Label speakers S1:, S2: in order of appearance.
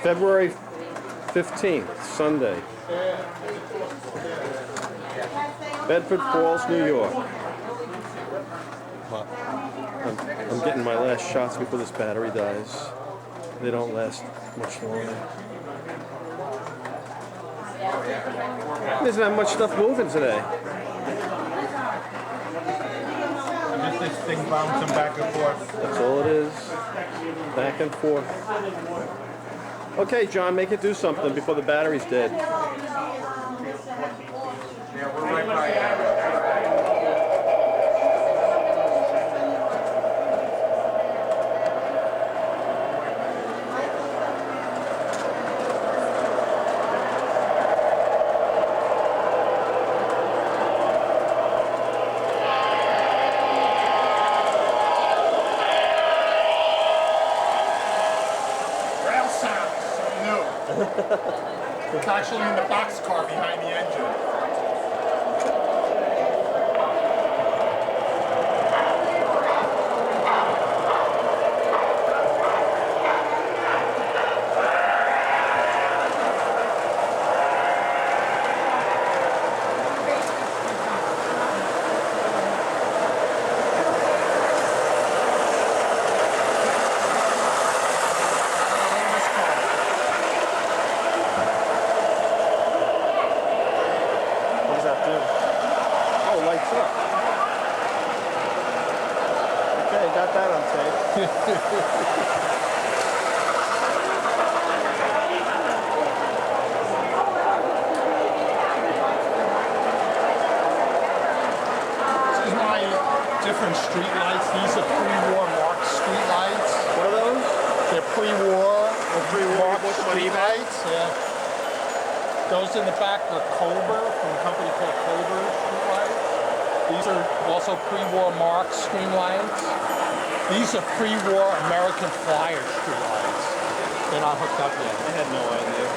S1: February 15th, Sunday. Bedford Falls, New York. I'm getting my last shots before this battery dies. They don't last much longer. There's not much stuff moving today.
S2: Just this thing bouncing back and forth.
S1: That's all it is. Back and forth. Okay, John, make it do something before the battery's dead.
S2: Yeah, we're right by that. Rail sound, so you know. It's actually in the boxcar behind the engine.
S1: What does that do? Oh, lights up. Okay, got that on tape.
S2: This is my different street lights. These are pre-war marked street lights.
S1: What are those?
S2: They're pre-war marked
S1: bought them on
S2: street
S1: eBay?
S2: lights. Yeah. Those in the back are Cobra from a company called Cobra Street Lights. These are also pre-war marked street lights. These are pre-war American Flyer street lights. They're not hooked up yet.
S1: I had no idea.